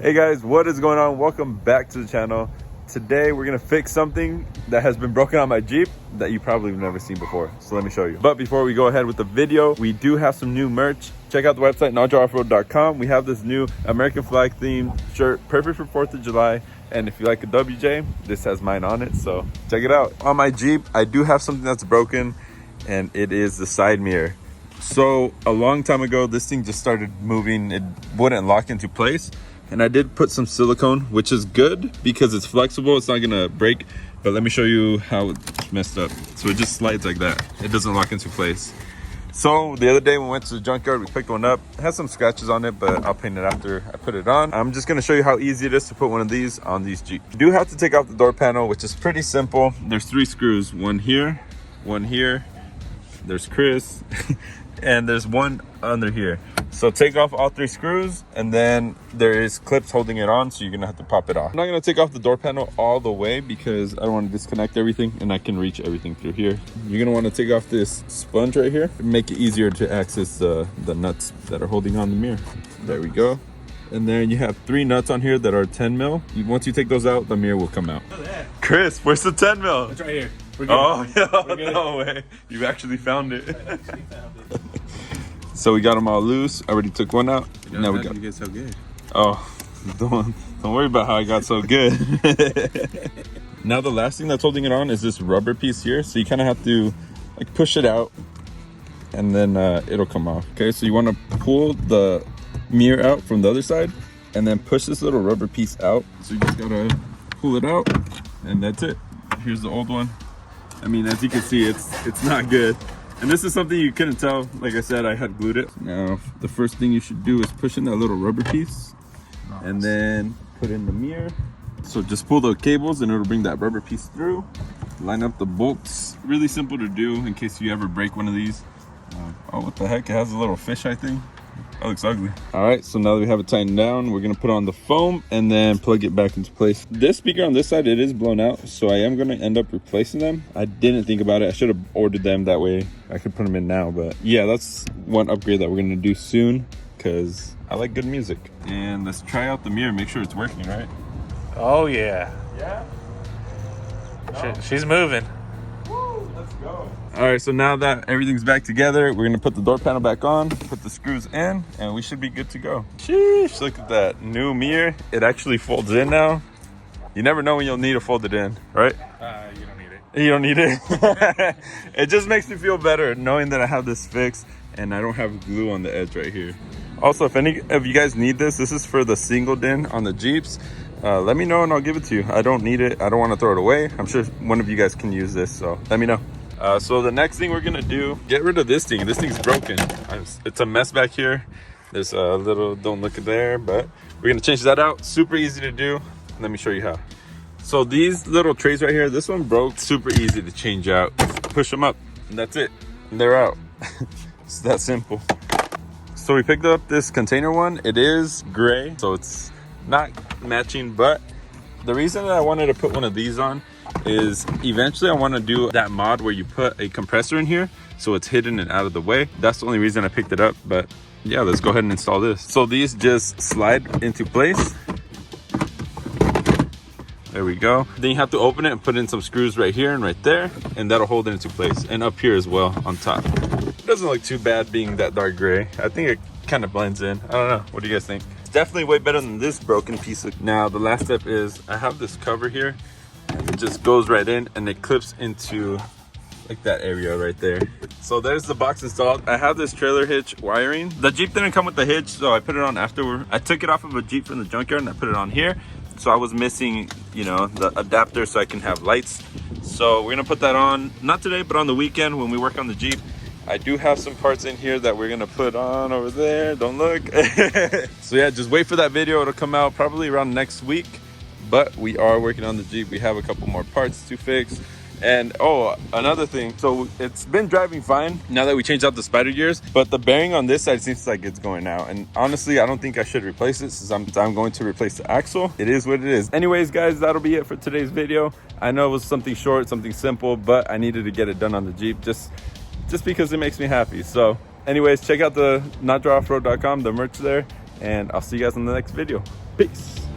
Hey guys, what is going on? Welcome back to the channel. Today we're gonna fix something that has been broken on my Jeep that you probably have never seen before. So let me show you. But before we go ahead with the video, we do have some new merch. Check out the website, najaraoffroad.com. We have this new American flag themed shirt, perfect for 4th of July. And if you like a WJ, this has mine on it, so check it out. On my Jeep, I do have something that's broken, and it is the side mirror. So a long time ago, this thing just started moving. It wouldn't lock into place. And I did put some silicone, which is good because it's flexible. It's not gonna break, but let me show you how it's messed up. So it just slides like that. It doesn't lock into place. So the other day when we went to the junkyard, we picked one up. It has some scratches on it, but I'll paint it after I put it on. I'm just gonna show you how easy it is to put one of these on these Jeep. You do have to take out the door panel, which is pretty simple. There's 3 screws, one here, there's Chris, and there's one under here. So take off all 3 screws, and then there is clips holding it on, so you're gonna have to pop it off. I'm not gonna take off the door panel all the way because I don't want to disconnect everything, and I can reach everything through here. You're gonna want to take off this sponge right here, make it easier to access the nuts that are holding on the mirror. There we go. And then you have 3 nuts on here that are 10 mil. Once you take those out, the mirror will come out. Chris, where's the 10 mil? It's right here. We're good. Oh, yeah, no way. You actually found it. So we got them all loose. I already took one out. Now we got. You get so good. Oh, don't worry about how I got so good. Now the last thing that's holding it on is this rubber piece here. So you kind of have to like push it out, and then it'll come off. Okay, so you want to pull the mirror out from the other side, and then push this little rubber piece out. So you just gotta pull it out, and that's it. Here's the old one. I mean, as you can see, it's not good. And this is something you couldn't tell. Like I said, I had glued it. Now, the first thing you should do is push in that little rubber piece, and then put in the mirror. So just pull the cables and it'll bring that rubber piece through. Line up the bolts. Really simple to do in case you ever break one of these. Oh, what the heck? It has a little fisheye thing. That looks ugly. All right, so now that we have it tightened down, we're gonna put on the foam and then plug it back into place. This speaker on this side, it is blown out, so I am gonna end up replacing them. I didn't think about it. I should have ordered them, that way I could put them in now. But yeah, that's one upgrade that we're gonna do soon because I like good music. And let's try out the mirror, make sure it's working, right? Oh yeah. Yeah? She's moving. Woo, let's go. All right, so now that everything's back together, we're gonna put the door panel back on, put the screws in, and we should be good to go. Sheesh, look at that new mirror. It actually folds in now. You never know when you'll need to fold it in, right? You don't need it. You don't need it. It just makes me feel better knowing that I have this fixed and I don't have glue on the edge right here. Also, if any of you guys need this is for the single din on the Jeeps. Let me know and I'll give it to you. I don't need it. I don't want to throw it away. I'm sure one of you guys can use this, so let me know. So the next thing we're gonna do, get rid of this thing. This thing's broken. It's a mess back here. There's a little, don't look at there, but we're gonna change that out. Super easy to do. Let me show you how. So these little trays right here, this one broke. Super easy to change out. Push them up and that's it. And they're out. It's that simple. So we picked up this container one. It is gray, so it's not matching, but the reason that I wanted to put one of these on is eventually I want to do that mod where you put a compressor in here so it's hidden and out of the way. That's the only reason I picked it up, but yeah, let's go ahead and install this. So these just slide into place. There we go. Then you have to open it and put in some screws right here and right there, and that'll hold it into place, and up here as well on top. It doesn't look too bad being that dark gray. I think it kind of blends in. I don't know, what do you guys think? It's definitely way better than this broken piece of. Now the last step is I have this cover here. It just goes right in and it clips into like that area right there. So there's the box installed. I have this trailer hitch wiring. The Jeep didn't come with the hitch, so I put it on afterward. I took it off of a Jeep from the junkyard and I put it on here. So I was missing, you know, the adapter so I can have lights. So we're gonna put that on, not today, but on the weekend when we work on the Jeep. I do have some parts in here that we're gonna put on over there. Don't look. So yeah, just wait for that video. It'll come out probably around next week. But we are working on the Jeep. We have a couple more parts to fix. And oh, another thing. So it's been driving fine now that we changed out the spider gears, but the bearing on this side seems like it's going out. And honestly, I don't think I should replace it since I'm going to replace the axle. It is what it is. Anyways, guys, that'll be it for today's video. I know it was something short, something simple, but I needed to get it done on the Jeep just because it makes me happy. So anyways, check out the najaraoffroad.com, the merch there, and I'll see you guys in the next video. Peace.